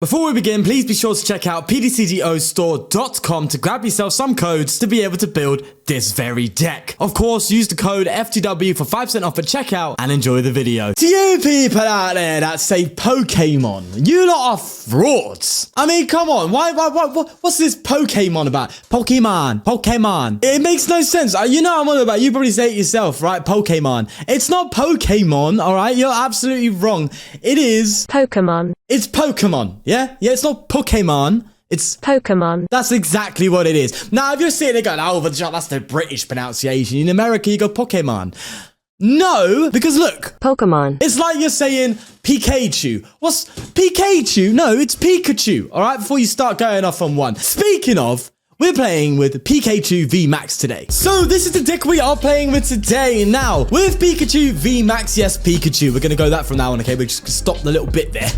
Before we begin, please be sure to check out PTCGOstore.com to grab yourself some codes to be able to build this very deck. Of course, use the code FTW for 5% off at checkout and enjoy the video. To you people out there that say Pokemon, you lot are frauds. I mean, come on, what's this Pokemon about? Pokemon. It makes no sense. You know I'm on about, you probably say it yourself, right? Pokemon. It's not Pokemon, all right? You're absolutely wrong. It is Pokemon. It's Pokemon, yeah? Yeah, it's not Pokemon. It's Pokemon. That's exactly what it is. Now, if you're sitting there going, oh, that's the British pronunciation. In America, you go Pokemon. No, because look. Pokemon. It's like you're saying Pikachu. What's Pikachu? No, it's Pikachu, all right? Before you start going off on one. Speaking of, we're playing with Pikachu VMAX today. So this is the deck we are playing with today. Now, with Pikachu VMAX, yes, Pikachu. We're going to go that from now on, okay? We just stopped the little bit there.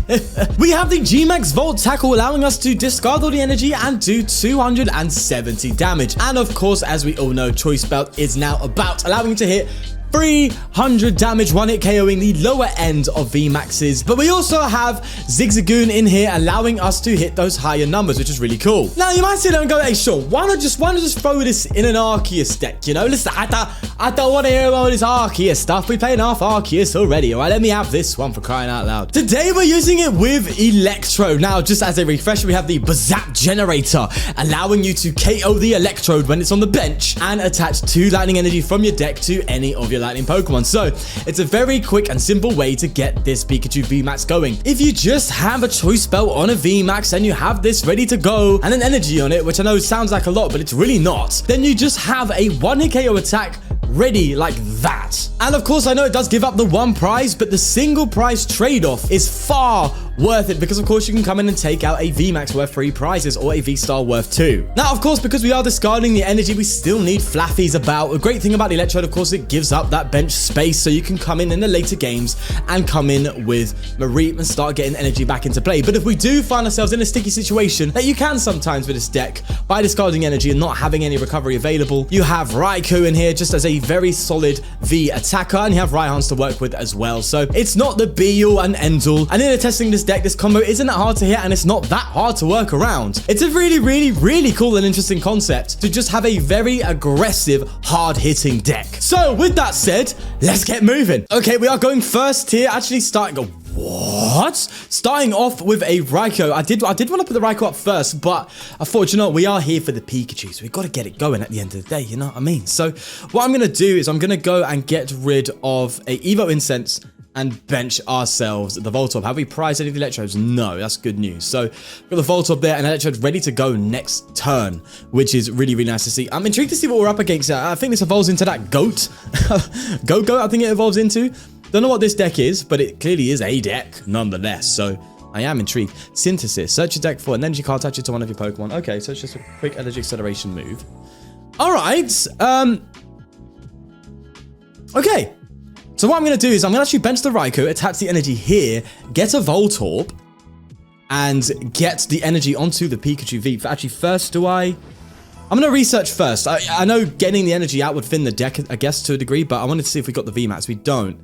We have the G-Max Volt Tackle, allowing us to discard all the energy and do 270 damage. And of course, as we all know, Choice Belt is now about, allowing you to hit 300 damage, one hit KOing the lower end of VMAXs. But we also have Zigzagoon in here, allowing us to hit those higher numbers, which is really cool. Now, you might sit there and go, hey, sure, why not just throw this in an Arceus deck, you know? Listen, I don't want to hear all this Arceus stuff. We play enough Arceus already, all right? Let me have this one for crying out loud. Today, we're using it with Electrode. Now, just as a refresher, we have the Bazap Generator, allowing you to KO the Electrode when it's on the bench and attach 2 lightning energy from your deck to any of your lightning Pokemon. So it's a very quick and simple way to get this Pikachu VMAX going. If you just have a Choice Belt on a VMAX and you have this ready to go and an energy on it, which I know sounds like a lot, but it's really not, then you just have a 1-hit KO attack ready like that. And of course, I know it does give up the 1 prize, but the single prize trade-off is far worth it, because of course you can come in and take out a VMAX worth 3 prizes or a V-Star worth 2. Now, of course, because we are discarding the energy, we still need Flaaffies about. A great thing about the Electrode, of course, it gives up that bench space, so you can come in the later games and come in with Mareep and start getting energy back into play. But if we do find ourselves in a sticky situation that you can sometimes with this deck by discarding energy and not having any recovery available, you have Raikou in here just as a very solid V attacker, and you have Raihans to work with as well. So it's not the be-all and end-all. And in testing this deck, this combo isn't that hard to hit, and it's not that hard to work around. It's a really cool and interesting concept to just have a very aggressive, hard-hitting deck. So with that said, let's get moving. Okay, we are going first here. Actually starting starting off with a Raikou. I did want to put the Raikou up first, but I thought, you know, we are here for the Pikachu, so we've got to get it going at the end of the day, you know what I mean? So what I'm going to do is I'm going to go and get rid of a Evo Incense and bench ourselves the Voltorb. Have we prized any of the Electrodes? No, that's good news. So we've got the Voltorb there and Electrode ready to go next turn, which is really nice to see. I'm intrigued to see what we're up against. I think this evolves into that goat. Goat, I think it evolves into. Don't know what this deck is, but it clearly is a deck nonetheless. So I am intrigued. Synthesis. Search your deck for an energy card, attach it to one of your Pokemon. Okay, so it's just a quick energy acceleration move. All right. Okay. So what I'm going to do is I'm going to actually bench the Raikou, attach the energy here, get a Voltorb, and get the energy onto the Pikachu V. Actually, first, I'm going to research first. I know getting the energy out would thin the deck, I guess, to a degree, but I wanted to see if we got the VMAX. We don't,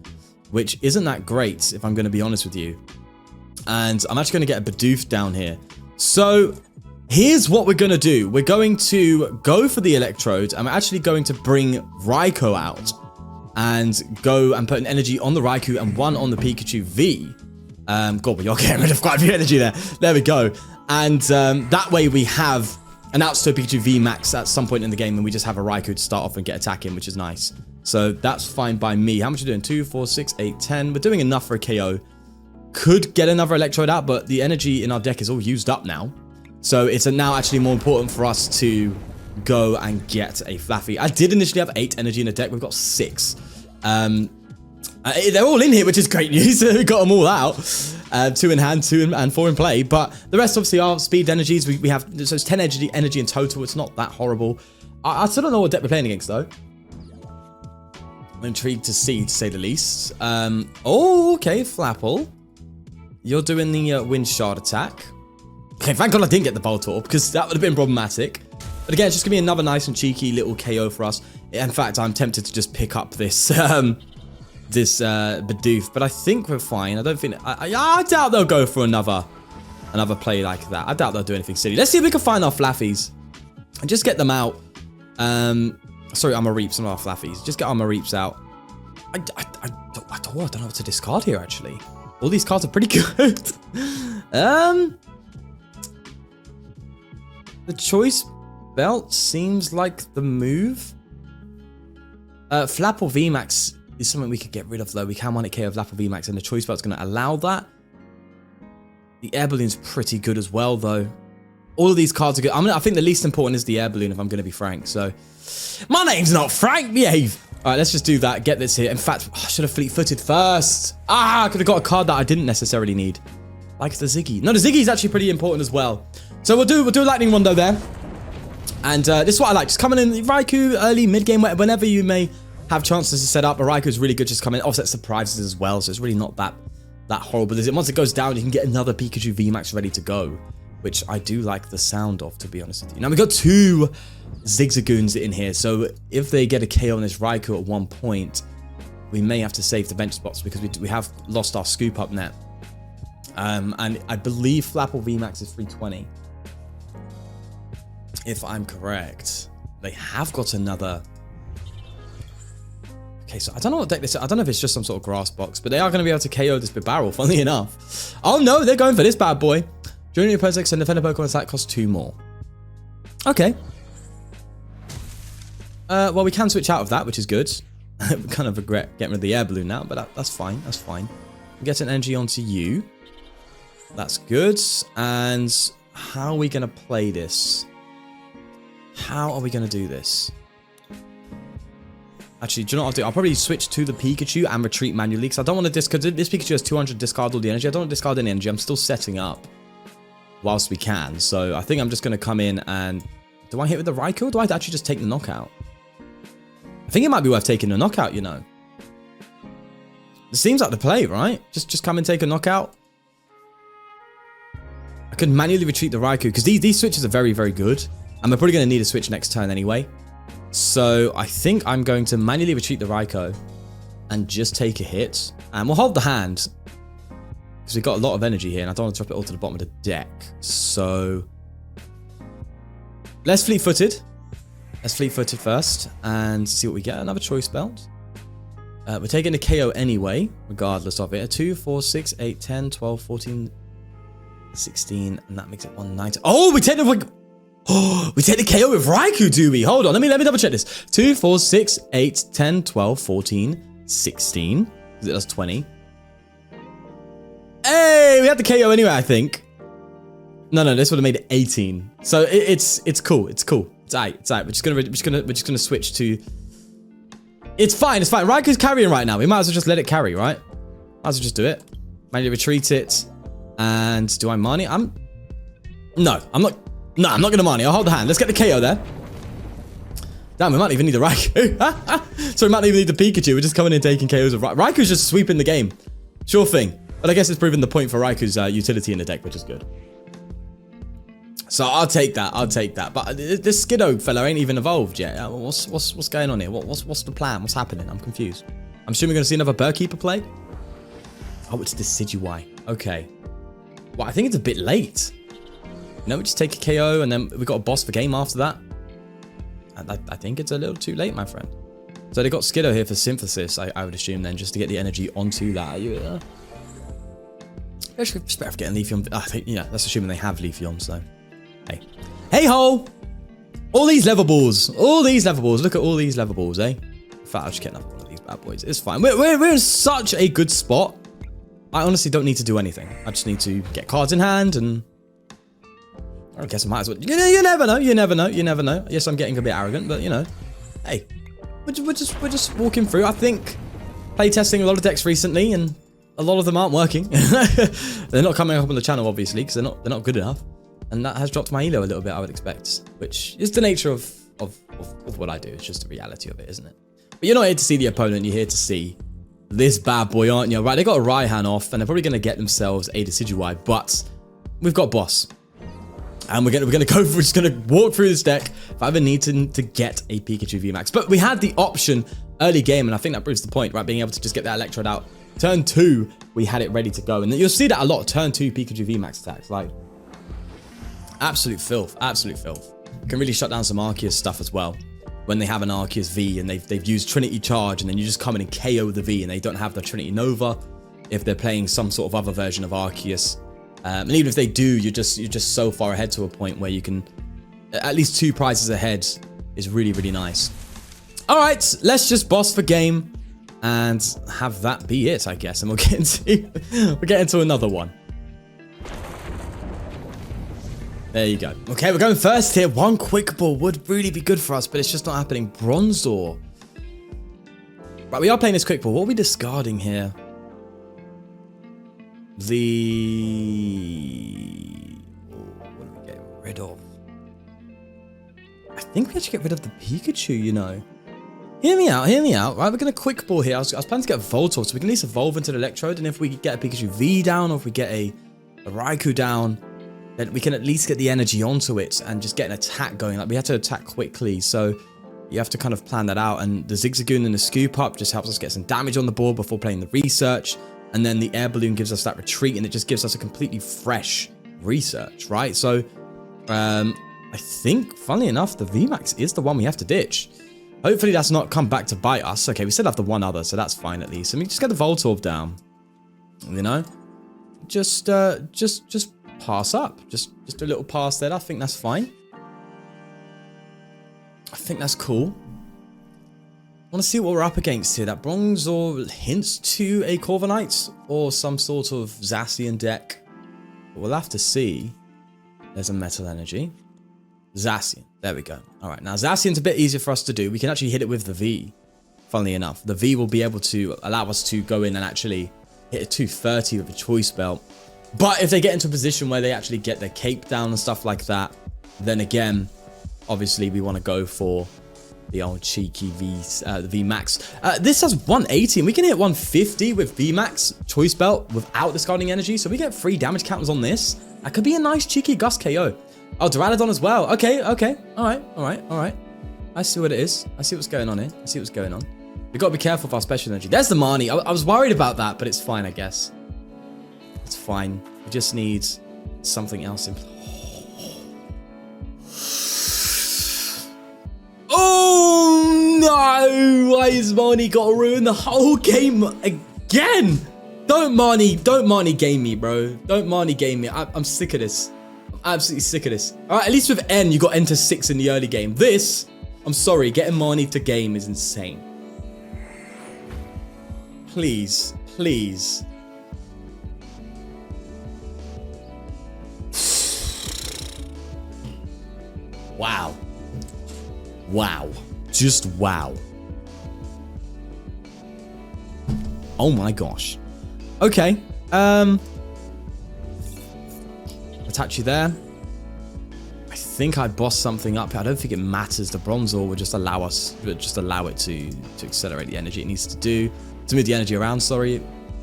which isn't that great, if I'm going to be honest with you. And I'm actually going to get a Bidoof down here. So here's what we're going to do. We're going to go for the Electrode. I'm actually going to bring Raikou out and go and put an energy on the Raikou and one on the Pikachu V. God, we are getting rid of quite a few energy there. There we go. And that way we have an outs to a Pikachu VMAX at some point in the game, and we just have a Raikou to start off and get attacking, which is nice. So that's fine by me. How much are we doing? 2, 4, 6, 8, 10. We're doing enough for a KO. Could get another Electrode out, but the energy in our deck is all used up now. So it's now actually more important for us to go and get a Flaaffy. I did initially have 8 energy in the deck. We've got 6. They're all in here, which is great news. We got them all out. 2 in hand, 2 and 4 in play. But the rest obviously are speed energies. We have, so it's 10 energy in total. It's not that horrible. I still don't know what deck we're playing against though. I'm intrigued to see, to say the least. Oh, okay, Flapple. You're doing the wind shard attack. Okay, thank God I didn't get the Voltorb, because that would have been problematic. But again, it's just going to be another nice and cheeky little KO for us. In fact, I'm tempted to just pick up this Bidoof, but I think we're fine. I don't think... I doubt they'll go for another another play like that. I doubt they'll do anything silly. Let's see if we can find our Flaaffies and just get them out. Sorry, our Mareeps, not our Flaaffies. Just get our Mareeps out. I don't know what to discard here, actually. All these cards are pretty good. The Choice Belt seems like the move. Flaaffy VMAX is something we could get rid of, though. We can 1-hit KO Flaaffy VMAX, and the Choice Belt's going to allow that. The Air Balloon's pretty good as well, though. All of these cards are good. I think the least important is the Air Balloon, if I'm going to be frank. So, my name's not Frank, behave. All right, let's just do that. Get this here. In fact, I should have fleet-footed first. I could have got a card that I didn't necessarily need. Like the Ziggy. No, the Ziggy's actually pretty important as well. So we'll do a Lightning Rondo there. And this is what I like. Just coming in Raikou early, mid-game, whenever you may have chances to set up. But Raikou's really good just coming in. Offset surprises as well. So it's really not that horrible. Once it goes down, you can get another Pikachu VMAX ready to go. Which I do like the sound of, to be honest with you. Now, we've got 2 Zigzagoons in here. So if they get a KO on this Raikou at one point, we may have to save the bench spots because we have lost our Scoop Up Net. And I believe Flaaffy VMAX is 320. If I'm correct. They have got another... Okay, so I don't know what deck this is. I don't know if it's just some sort of grass box, but they are going to be able to KO this Bibarel, funnily enough. Oh no, they're going for this bad boy. During your opponent's and defender Pokemon attack costs 2 more. Okay. Well, we can switch out of that, which is good. We kind of regret getting rid of the Air Balloon now, but that's fine. That's fine. Get an energy onto you. That's good. And how are we going to play this? How are we going to do this? Actually, do you know what I'll do? I'll probably switch to the Pikachu and retreat manually because I don't want to discard. This Pikachu has 200 discard all the energy. I don't want to discard any energy. I'm still setting up whilst we can. So I think I'm just going to come in and... Do I hit with the Raikou or do I actually just take the knockout? I think it might be worth taking the knockout, you know. It seems like the play, right? Just come and take a knockout. I could manually retreat the Raikou because these switches are very, very good. And we're probably going to need a switch next turn anyway. So I think I'm going to manually retreat the Raikou and just take a hit. And we'll hold the hand because we've got a lot of energy here and I don't want to drop it all to the bottom of the deck. So let's fleet-footed. Let's fleet-footed first and see what we get. Another Choice Belt. We're taking a KO anyway, regardless of it. 2, 4, 6, 8, 10, 12, 14, 16, and that makes it 190. Oh, we take the... Oh, we take the KO with Raikou, do we? Hold on, let me double check this. 2, 4, 6, 8, 10, 12, 14, 16. That's 20. Hey, we had the KO anyway, I think. No, this would have made it 18. So it's cool. It's cool. It's alright. We're just gonna switch to. It's fine. Raikou's carrying right now. We might as well just let it carry, right? Might as well just do it. Manually retreat it. And do I Marnie? No, I'm not gonna Marnie. I'll hold the hand. Let's get the KO there. Damn, we might even need the Raikou. So we might even need the Pikachu. We're just coming in taking KOs of Raikou's just sweeping the game. Sure thing. But I guess it's proven the point for Raikou's utility in the deck, which is good. So I'll take that. But this Skiddo fella ain't even evolved yet. What's going on here? What's the plan? What's happening? I'm confused. I'm assuming we're gonna see another Burkeeper play. Oh, it's Decidueye. Okay. Well, I think it's a bit late. No, we just take a KO and then we got a boss for game after that. I think it's a little too late, my friend. So they got Skiddo here for Synthesis, I would assume then, just to get the energy onto that. Just better for getting Leafeon. I think, yeah, that's assuming they have Leafeon, so. Hey ho! All these level balls. Look at all these level balls, eh? In fact, I'll just get another one of these bad boys. It's fine. We're in such a good spot. I honestly don't need to do anything. I just need to get cards in hand and... I guess I might as well. You never know. Yes, I'm getting a bit arrogant, but you know, hey, we're just walking through. I think playtesting a lot of decks recently, and a lot of them aren't working. They're not coming up on the channel, obviously, because they're not good enough, and that has dropped my elo a little bit. I would expect, which is the nature of what I do. It's just the reality of it, isn't it? But you're not here to see the opponent. You're here to see this bad boy, aren't you? Right? They got a Raihan off, and they're probably going to get themselves a Decidueye, but we've got boss. And we're just gonna walk through this deck if I ever need to get a Pikachu VMAX. But we had the option early game, and I think that proves the point, right? Being able to just get that Electrode out. Turn 2, we had it ready to go. And you'll see that a lot, turn 2 Pikachu VMAX attacks. Like, Absolute filth. Absolute filth. Can really shut down some Arceus stuff as well. When they have an Arceus V and they've used Trinity Charge, and then you just come in and KO the V and they don't have the Trinity Nova if they're playing some sort of other version of Arceus. And even if they do, you're just so far ahead to a point where you can at least 2 prizes ahead is really, really nice. All right, let's just boss the game and have that be it, I guess. And we'll get into another one. There you go. Okay, we're going first here. 1 quick ball would really be good for us, but it's just not happening. Bronzor. Right, we are playing this quick ball. What are we discarding here? What are we getting rid of? I think we actually get rid of the Pikachu, you know. Hear me out, hear me out. Right, we're going to quick ball here. I was planning to get a Voltorb, so we can at least evolve into the Electrode, and if we get a Pikachu V down, or if we get a Raikou down, then we can at least get the energy onto it and just get an attack going. Like, we have to attack quickly, so you have to kind of plan that out. And the Zigzagoon and the Scoop Up just helps us get some damage on the board before playing the Research. And then the Air Balloon gives us that retreat, and it just gives us a completely fresh Research, right? So, I think, funnily enough, the VMAX is the one we have to ditch. Hopefully that's not come back to bite us. Okay, we still have the one other, so that's fine at least. And we just get the Voltorb down. You know? Just pass up. Just a little pass there. I think that's fine. I think that's cool. I want to see what we're up against here. That Bronzor hints to a Corviknight or some sort of Zacian deck. But we'll have to see. There's a Metal Energy. Zacian. There we go. All right. Now, Zacian's a bit easier for us to do. We can actually hit it with the V. Funnily enough. The V will be able to allow us to go in and actually hit a 230 with a Choice Belt. But if they get into a position where they actually get their cape down and stuff like that, then again, obviously we want to go for the old cheeky the VMAX. This has 180, and we can hit 150 with VMAX Choice Belt without discarding energy. So we get 3 damage counters on this. That could be a nice cheeky Gust KO. Oh, Duraludon as well. Okay. All right. I see what it is. I see what's going on here. I see what's going on. We've got to be careful with our special energy. There's the Marnie. I was worried about that, but it's fine, I guess. It's fine. We just need something else in. Oh no! Why has Marnie got to ruin the whole game again? Don't Marnie game me, bro. Don't Marnie game me. I'm sick of this. I'm absolutely sick of this. All right, at least with N, you got N to 6 in the early game. This, I'm sorry, getting Marnie to game is insane. Please. Wow. Just wow. Oh my gosh. Okay. Attach you there. I think I bossed something up. I don't think it matters. The Bronzor would just allow it to accelerate the energy it needs to do. To move the energy around, sorry.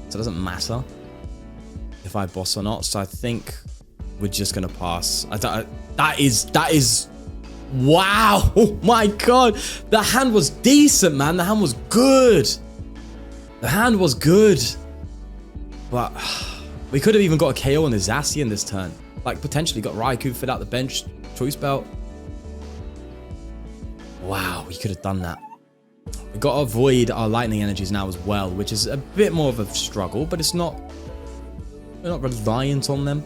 So it doesn't matter if I boss or not. So I think we're just gonna pass. That is wow. Oh my god. The hand was decent, man. The hand was good. But we could have even got a KO on the Zacian this turn. Like, potentially got Raikou fit out the bench. Choice Belt. Wow, we could have done that. We've got to avoid our lightning energies now as well, which is a bit more of a struggle, but it's not... We're not reliant on them,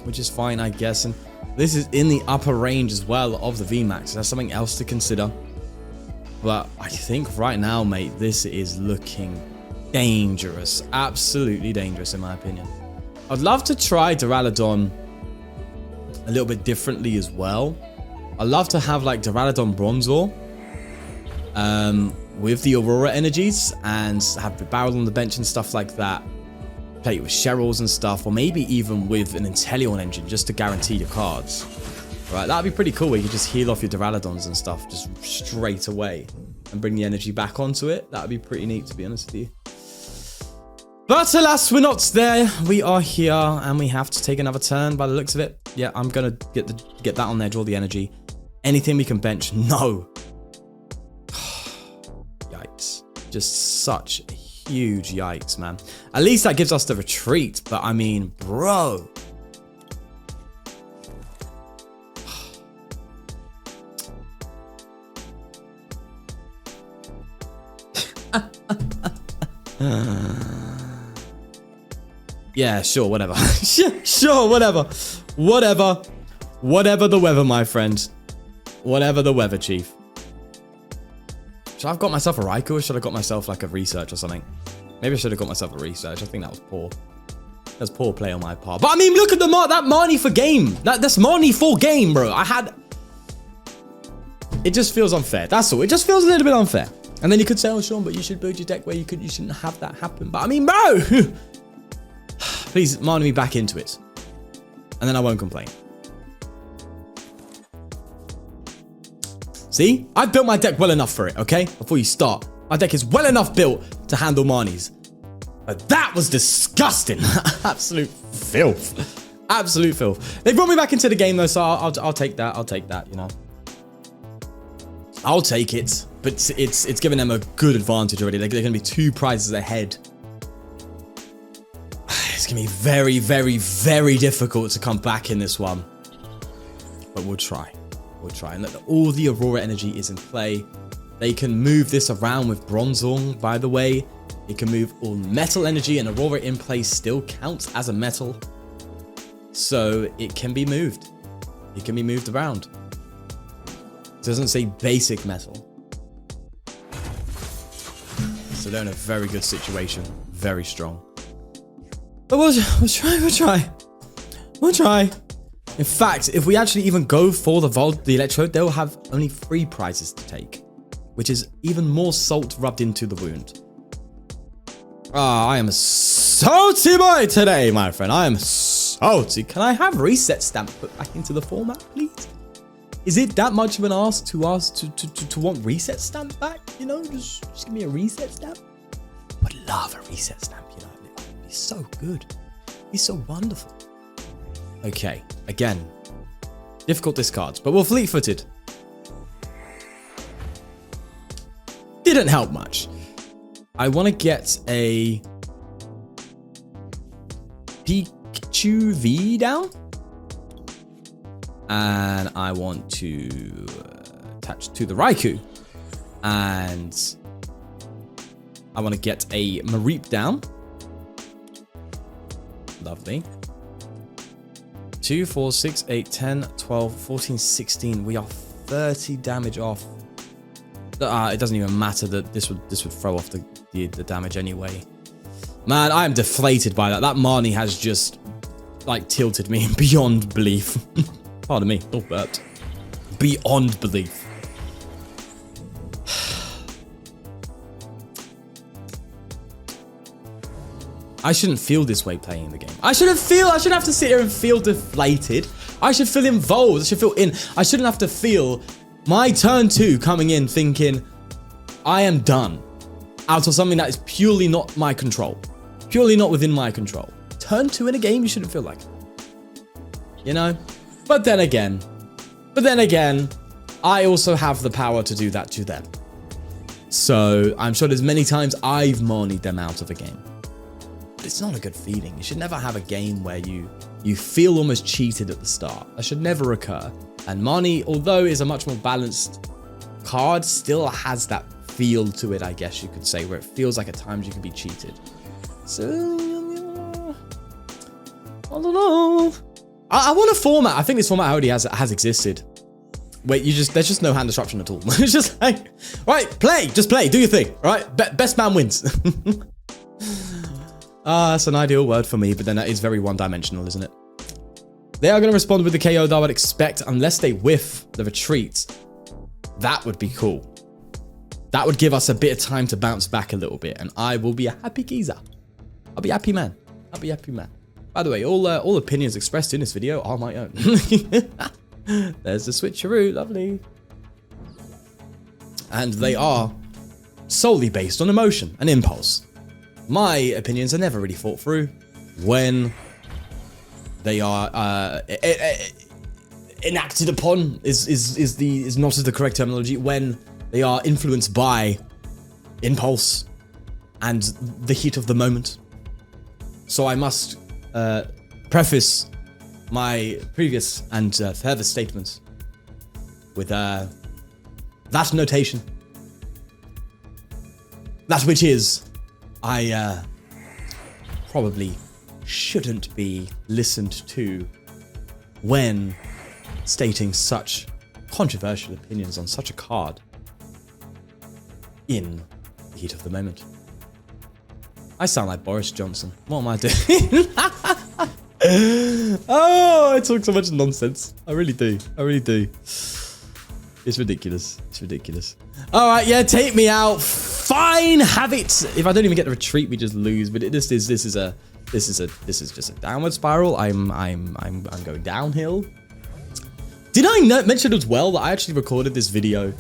which is fine, I guess. And this is in the upper range as well of the VMAX. So that's something else to consider. But I think right now, mate, this is looking dangerous. Absolutely dangerous, in my opinion. I'd love to try Duraludon a little bit differently as well. I'd love to have like Duraludon Bronzor with the Aurora energies and have Bibarel on the bench and stuff like that. Play it with Cheryl's and stuff, or maybe even with an Inteleon engine just to guarantee your cards. Right, that'd be pretty cool where you could just heal off your Duraludons and stuff just straight away and bring the energy back onto it. That'd be pretty neat, to be honest with you. But alas, we're not there. We are here, and we have to take another turn by the looks of it. Yeah, I'm gonna get that on there, draw the energy. Anything we can bench? No. Yikes. Just such a huge yikes, man. At least that gives us the retreat, but I mean, bro. Yeah, sure, whatever. Sure, whatever. Whatever the weather, my friend. Whatever the weather, chief. Should I have got myself a Raikou or should I have got myself like a research or something? Maybe I should have got myself a research. I think that was poor. That's poor play on my part. But I mean, look at that Marnie for game. That's Marnie for game, bro. It just feels unfair. That's all. It just feels a little bit unfair. And then you could say, oh, Sean, but you should build your deck where you shouldn't have that happen. But I mean, bro, please Marnie me back into it. And then I won't complain. See? I've built my deck well enough for it, okay? Before you start. My deck is well enough built to handle Marnies. But that was disgusting. Absolute filth. Absolute filth. They brought me back into the game though, so I'll take that. I'll take that, you know. I'll take it. But it's giving them a good advantage already. They're going to be 2 prizes ahead. It's going to be very, very, very difficult to come back in this one. But we'll try. We'll try. And all the Aurora energy is in play. They can move this around with Bronzong, by the way. It can move all metal energy, and Aurora in play still counts as a metal. So it can be moved. It can be moved around. It doesn't say basic metal. So they're in a very good situation. Very strong. But we'll try. In fact, if we actually even go for the Electrode, they'll have only 3 prizes to take, which is even more salt rubbed into the wound. I am salty boy today, my friend. I am salty. Can I have reset stamp put back into the format, please? Is it that much of an ask to want reset stamp back? You know, just give me a reset stamp. I would love a reset stamp, you know. It'd be so good. It'd be so wonderful. Okay, again, difficult discards, but we're fleet-footed. Didn't help much. I want to get a Pikachu V down. And I want to attach to the Raikou. And I want to get a Mareep down. Lovely. 2, 4, 6, 8, 10, 12, 14, 16. We are 30 damage off. It doesn't even matter that this would throw off the damage anyway. Man, I am deflated by that. That Marnie has just like tilted me beyond belief. Pardon me. Oh, burped. Beyond belief. I shouldn't feel this way playing the game. I shouldn't have to sit here and feel deflated. I should feel involved. I should feel in. I shouldn't have to feel my turn 2 coming in thinking I am done out of something that is purely not my control. Purely not within my control. Turn 2 in a game, you shouldn't feel like it. You know? But then again, I also have the power to do that to them. So I'm sure there's many times I've Marnied them out of a game. It's not a good feeling. You should never have a game where you feel almost cheated at the start. That should never occur. And Marnie, although is a much more balanced card, still has that feel to it, I guess you could say, where it feels like at times you can be cheated. So, I don't know. I want a format. I think this format already has existed. Wait, there's just no hand disruption at all. It's just like, right, play, just play, do your thing, right? Best man wins. That's an ideal word for me, but then that is very one-dimensional, isn't it? They are going to respond with the KO that I would expect, unless they whiff the retreat. That would be cool. That would give us a bit of time to bounce back a little bit, and I will be a happy geezer. I'll be a happy man. I'll be a happy man. By the way, all opinions expressed in this video are my own. There's the switcheroo, lovely. And they are solely based on emotion and impulse. My opinions are never really thought through when they are enacted upon is not the correct terminology, when they are influenced by impulse and the heat of the moment. So I must preface my previous and further statements with that notation. That which is, I probably shouldn't be listened to when stating such controversial opinions on such a card in the heat of the moment. I sound like Boris Johnson. What am I doing? Oh, I talk so much nonsense. I really do. I really do. It's ridiculous. It's ridiculous. All right, yeah, take me out. Fine, have it. If I don't even get the retreat, we just lose. But this is just a downward spiral. I'm going downhill. Did I mention as well that I actually recorded this video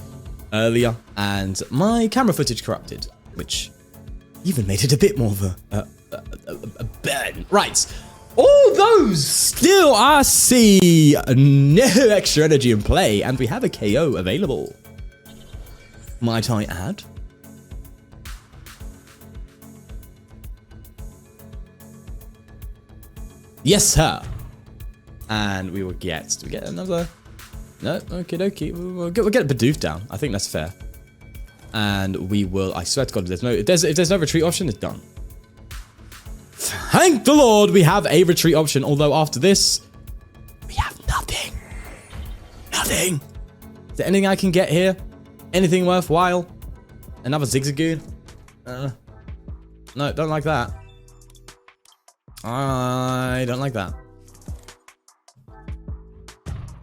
earlier and my camera footage corrupted, which even made it a bit more of a burn. Right. All those still I see no extra energy in play, and we have a KO available. Might I add? Yes, sir. And we will get another. No, okay, dokie. We'll get Bidoof down. I think that's fair. And we will. I swear to God, if there's no retreat option, it's done. Thank the Lord, we have a retreat option. Although after this, we have nothing. Nothing. Is there anything I can get here? Anything worthwhile? Another Zigzagoon? No, don't like that. I don't like that.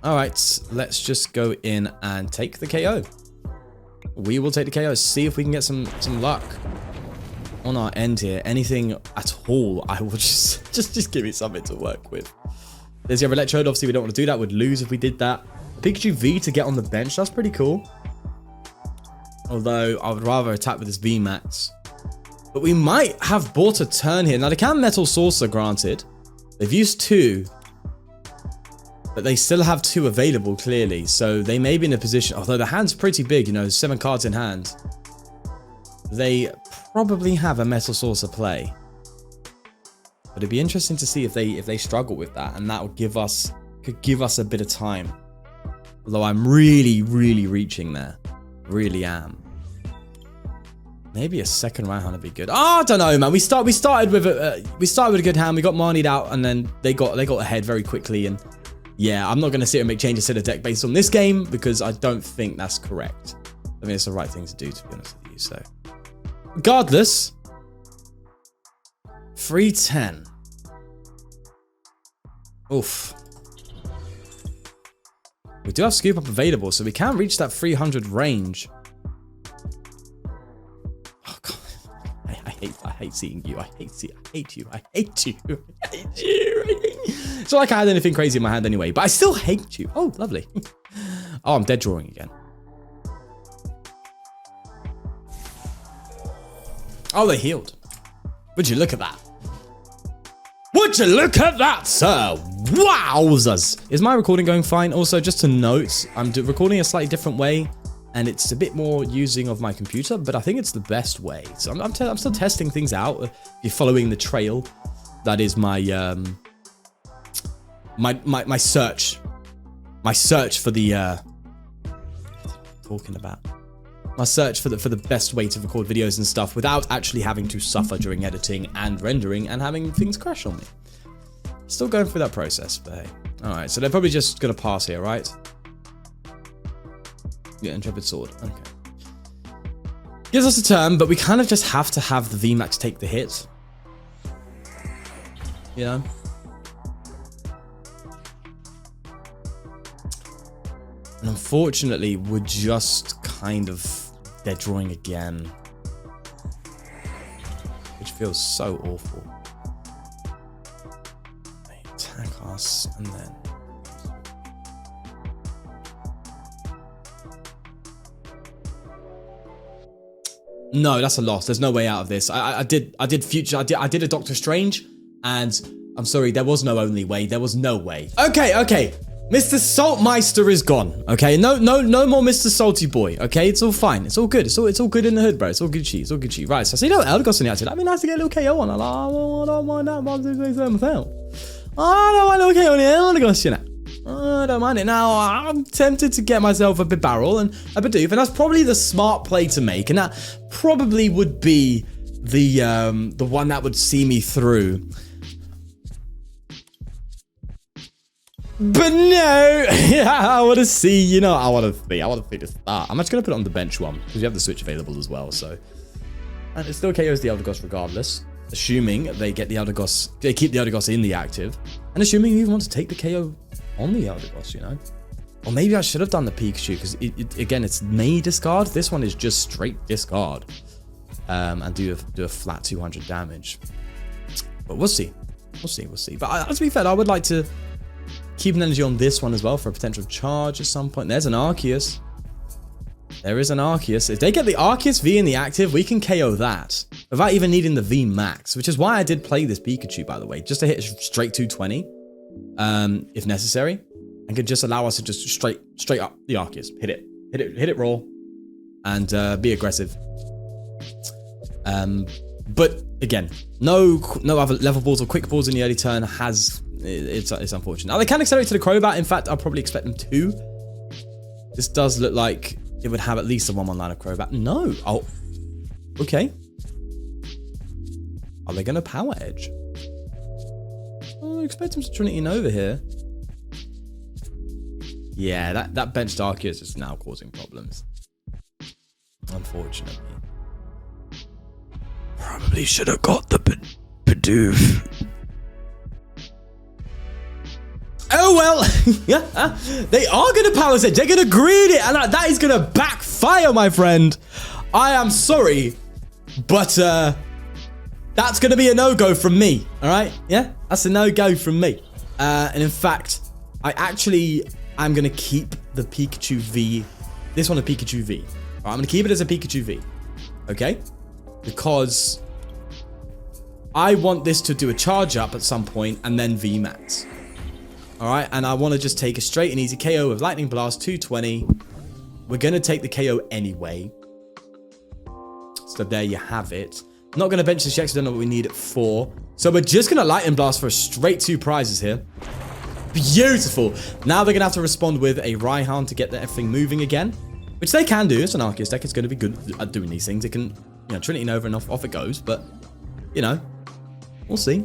All right, let's just go in and take the KO. We will take the KO. See if we can get some luck on our end here. Anything at all, I will just give me something to work with. There's your Electrode. Obviously, we don't want to do that. We'd lose if we did that. Pikachu V to get on the bench. That's pretty cool. Although, I would rather attack with this VMAX. But we might have bought a turn here. Now, they can Metal Saucer, granted. They've used 2. But they still have 2 available, clearly. So they may be in a position, although the hand's pretty big, you know, 7 cards in hand. They probably have a Metal Saucer play. But it'd be interesting to see if they struggle with that, and that would could give us a bit of time. Although I'm really reaching there. Really am. Maybe a second Raihan would be good. Oh, I don't know, man. We started with a good hand. We got Marnied out, and then they got ahead very quickly. And yeah, I'm not going to sit and make changes to the deck based on this game because I don't think that's correct. I think it's the right thing to do, to be honest with you. So, regardless, 310. Oof. We do have Scoop Up available, so we can reach that 300 range. Oh god, I hate seeing you. I hate you. It's not like I had anything crazy in my hand anyway, but I still hate you. Oh, lovely. Oh, I'm dead drawing again. Oh, they healed. Would you look at that? Would you look at that, sir? Wowzers. Is my recording going fine? Also, just to note, I'm recording a slightly different way, and it's a bit more using of my computer, but I think it's the best way. So I'm still testing things out. If you're following the trail, that is my my search for the my search for the best way to record videos and stuff without actually having to suffer during editing and rendering and having things crash on me. Still going through that process, but hey. All right, so they're probably just gonna pass here, right? Yeah, Intrepid Sword. Okay. Gives us a turn, but we kind of just have to have the VMAX take the hit. You know? And unfortunately, we're just kind of dead drawing again. Which feels so awful. They attack us and then... No, that's a loss. There's no way out of this. I did a Doctor Strange, and I'm sorry, there was no only way. There was no way. Okay. Mr. Saltmeister is gone. Okay, no more Mr. Salty Boy. Okay, it's all fine. It's all good. It's all good in the hood, bro. It's all good cheese. It's all good cheese. Right, so I see no Eldegoss in the action. That'd be nice to get a little KO on. I don't mind that. I don't want a little KO on the Eldegoss, you know. I don't mind it. Now, I'm tempted to get myself a Bibarel and a Bidoof, and that's probably the smart play to make, and that probably would be the one that would see me through. But no, I want to see, you know, I want to see the start. I'm actually going to put it on the bench one, because you have the Switch available as well, so. And it still KOs the Eldegoss regardless, assuming they get the Eldegoss, they keep the Eldegoss in the active, and assuming you even want to take the KO on the Eldegoss, you know. Or maybe I should have done the Pikachu, because again, it's may discard. This one is just straight discard, and do a flat 200 damage. But we'll see. We'll see. But to be fair, I would like to keep an energy on this one as well for a potential charge at some point. There's an Arceus. There is an Arceus. If they get the Arceus V in the active, we can KO that without even needing the VMAX, which is why I did play this Pikachu, by the way, just to hit straight 220, if necessary, and could just allow us to just straight up the Arceus, hit it raw, and be aggressive. But again, no other level balls or quick balls in the early turn it's unfortunate. Now they can accelerate to the Crobat. In fact, I'll probably expect them to. This does look like it would have at least a 1-1 line of Crobat. No. Oh, okay. Are they going to Power Edge? I expect them to Trinity Nova here. Yeah, that benched Arceus is now causing problems. Unfortunately. Probably should have got the Bidoof. Oh well, they are going to Power Edge. They're going to greed it, and that is going to backfire, my friend. I am sorry, but that's going to be a no-go from me, all right? Yeah, that's a no-go from me. And in fact, I actually am going to keep the Pikachu V, this one a Pikachu V. All right, I'm going to keep it as a Pikachu V, okay? Because I want this to do a charge up at some point and then VMAX. All right, and I want to just take a straight and easy KO with Lightning Blast, 220. We're going to take the KO anyway. So there you have it. I'm not going to bench this yet because I don't know what we need it for. So we're just going to Lightning Blast for a straight 2 prizes here. Beautiful. Now they're going to have to respond with a Raihan to get everything moving again. Which they can do. It's an Arceus deck. It's going to be good at doing these things. It can, you know, Trinity Nova and off it goes. But, you know, we'll see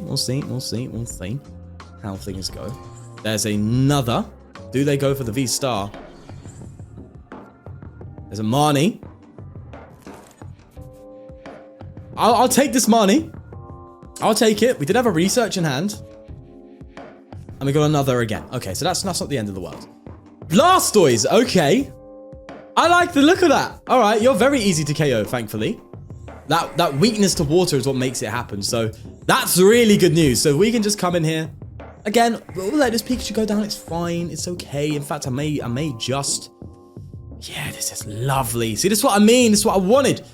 how things go. There's another. Do they go for the V-Star? There's a Marnie. I'll take this Marnie. I'll take it. We did have a research in hand. And we got another again. Okay, so that's not the end of the world. Blastoise. Okay. I like the look of that. All right, you're very easy to KO, thankfully. That weakness to water is what makes it happen. So that's really good news. So we can just come in here. Again, we'll let this Pikachu go down. It's fine. It's okay. In fact, I may just... Yeah, this is lovely. See, this is what I mean. This is what I wanted.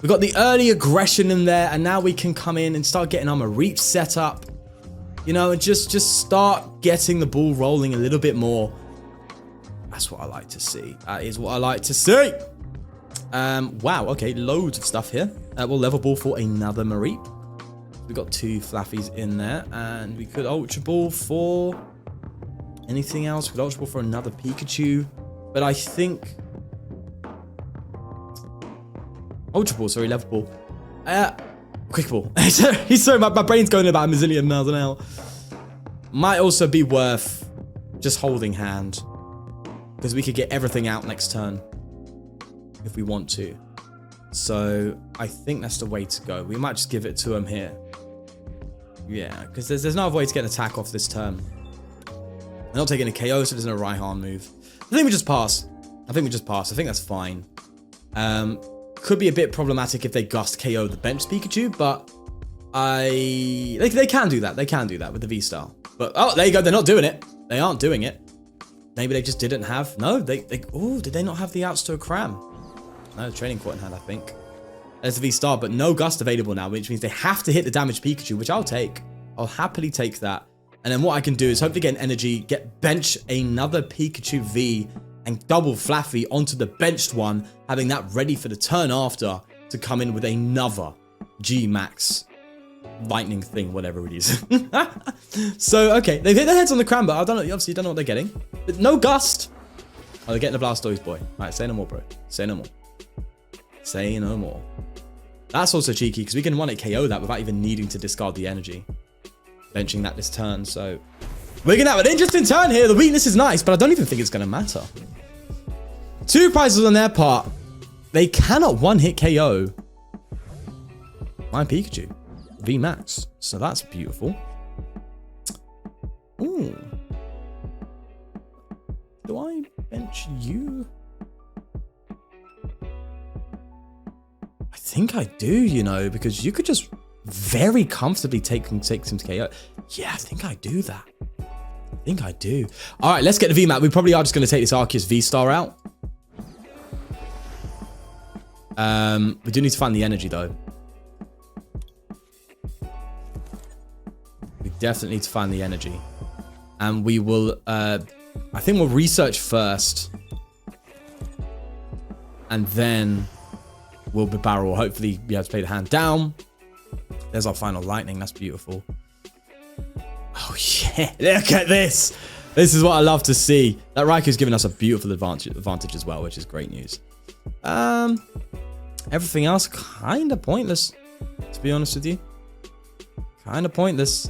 We got the early aggression in there, and now we can come in and start getting our Mareep set up. You know, and just start getting the ball rolling a little bit more. That's what I like to see. That is what I like to see. Wow, okay, loads of stuff here. We'll level ball for another Mareep. We've got 2 Flaaffies in there, and we could Ultra Ball for anything else. We could Ultra Ball for another Pikachu, but I think Ultra Ball, sorry, Level Ball. Quick Ball. Sorry, my brain's going about a million miles an hour. Might also be worth just holding hand, because we could get everything out next turn if we want to. So I think that's the way to go. We might just give it to him here. Yeah, because there's no other way to get an attack off this turn. We're not taking a KO, so there's no Raihan move. I think we just pass. I think that's fine. Could be a bit problematic if they gust KO the bench Pikachu, but they can do that. They can do that with the V-Star. But oh, there you go. They're not doing it. They aren't doing it. Maybe they just didn't have. No, oh, did they not have the outs to a Cram? No, training court in hand, I think. There's the V-Star, but no Gust available now, which means they have to hit the damaged Pikachu, which I'll take. I'll happily take that. And then what I can do is hopefully get an energy, get bench another Pikachu V, and double Flaaffy onto the benched one, having that ready for the turn after to come in with another G-Max lightning thing, whatever it is. So, okay, they've hit their heads on the Cramber. I don't know, obviously don't know what they're getting. But no Gust. Oh, they're getting the Blastoise, boy. All right, say no more, bro. Say no more. Say no more. That's also cheeky, because we can 1-hit KO that without even needing to discard the energy. Benching that this turn, so... We're going to have an interesting turn here. The weakness is nice, but I don't even think it's going to matter. 2 prizes on their part. They cannot 1-hit KO my Pikachu VMAX. So that's beautiful. Ooh. Do I bench you? I think I do, you know, because you could just very comfortably take him to KO. Yeah, I think I do that. I think I do. All right, let's get the VMAX. We probably are just going to take this Arceus V-Star out. We do need to find the energy, though. We definitely need to find the energy. And we will, I think we'll research first. And then we'll Bibarel. Hopefully be able to play the hand down. There's our final lightning. That's beautiful. Oh, yeah. Look at this. This is what I love to see. That Raikou's giving us a beautiful advantage as well, which is great news. Everything else kind of pointless, to be honest with you. Kind of pointless.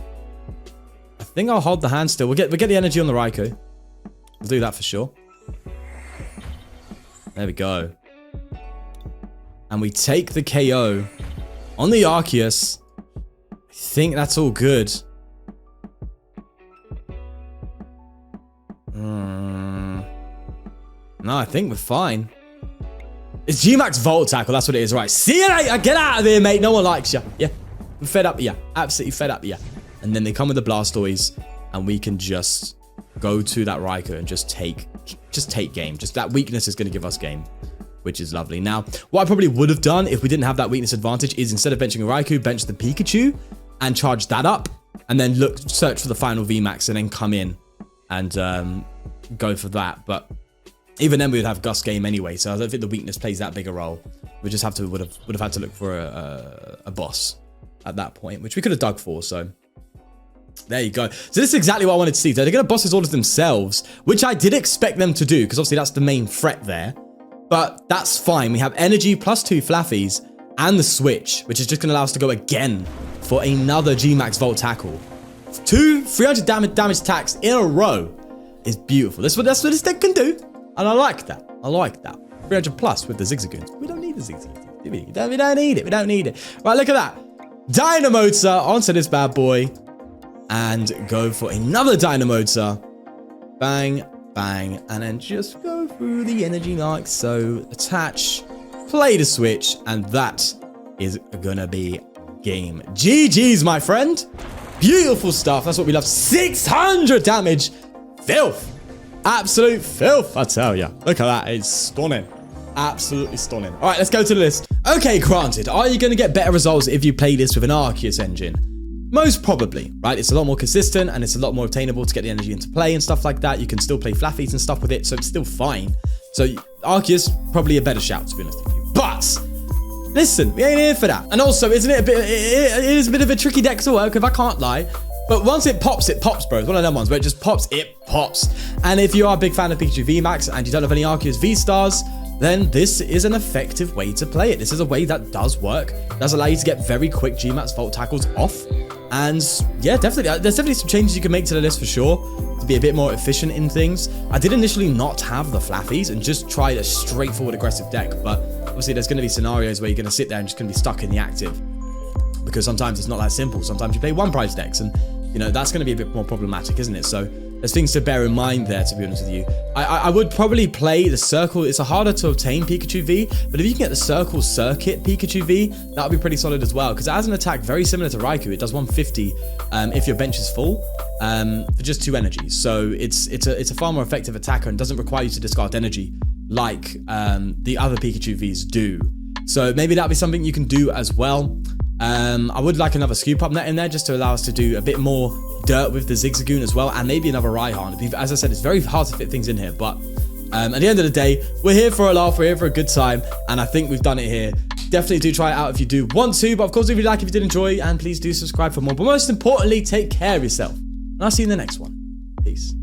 I think I'll hold the hand still. We'll get the energy on the Raikou. We'll do that for sure. There we go. And we take the KO on the Arceus. I think that's all good. No, I think we're fine. It's G-Max Volt Tackle. That's what it is. Right. See you later. Get out of here, mate. No one likes you. Yeah. I'm fed up. Yeah. Absolutely fed up. Yeah. And then they come with the Blastoise, and we can just go to that Raikou and just take game. Just that weakness is going to give us game, which is lovely. Now, what I probably would have done if we didn't have that weakness advantage is instead of benching a Raikou, bench the Pikachu and charge that up, and then search for the final VMAX and then come in and go for that. But even then, we would have Gust game anyway, so I don't think the weakness plays that big a role. We just would have had to look for a boss at that point, which we could have dug for. So there you go. So this is exactly what I wanted to see. So they're going to boss his orders themselves, which I did expect them to do, because obviously that's the main threat there. But that's fine. We have energy plus 2 Flaffys and the switch, which is just going to allow us to go again for another G-Max Volt Tackle. 2 300 damage attacks in a row is beautiful. That's what this deck can do. And I like that. I like that. 300 plus with the Zigzagoon. We don't need the Zigzagoon, do we? We don't need it. We don't need it. Right, look at that. Dynamotor onto this bad boy. And go for another Dynamotor. Bang, bang. And then just go through the energy like so. Attach. Play the switch. And that is gonna be game. GG's, my friend. Beautiful stuff. That's what we love. 600 damage. Filth. Absolute filth, I tell ya. Look at that. It's stunning. Absolutely stunning. All right, let's go to the list. Okay, granted. Are you going to get better results if you play this with an Arceus engine? Most probably, right? It's a lot more consistent and it's a lot more obtainable to get the energy into play and stuff like that. You can still play Flaaffys and stuff with it, so it's still fine. So Arceus, probably a better shout, to be honest with you. But listen, we ain't here for that. And also, isn't it it is a bit of a tricky deck to work with, I can't lie. But once it pops, bro. It's one of them ones where it just pops, it pops. And if you are a big fan of Pikachu VMAX and you don't have any Arceus V-Stars, then this is an effective way to play it. This is a way that does work. Does allow you to get very quick G-Max Volt Tackles off. And yeah, definitely, there's definitely some changes you can make to the list for sure to be a bit more efficient in things. I did initially not have the Flaaffys and just tried a straightforward aggressive deck. But obviously there's going to be scenarios where you're going to sit there and just going to be stuck in the active. Because sometimes it's not that simple. Sometimes you play one prize decks and, you know, that's going to be a bit more problematic, isn't it? So there's things to bear in mind there, to be honest with you. I would probably play the Circle. It's a harder to obtain Pikachu V, but if you can get the Circle Circuit Pikachu V, that would be pretty solid as well. Because it has an attack very similar to Raikou. It does 150 if your bench is full for just 2 energies. So it's a far more effective attacker and doesn't require you to discard energy like the other Pikachu Vs do. So maybe that'd be something you can do as well. I would like another Scoop Up Net in there just to allow us to do a bit more dirt with the Zigzagoon as well, and maybe another Raihan. As I said, it's very hard to fit things in here, but At the end of the day, we're here for a laugh, we're here for a good time, and I think we've done it here. Definitely do try it out if you do want to, but of course if you like, if you did enjoy, and please do subscribe for more. But most importantly, take care of yourself, and I'll see you in the next one. Peace.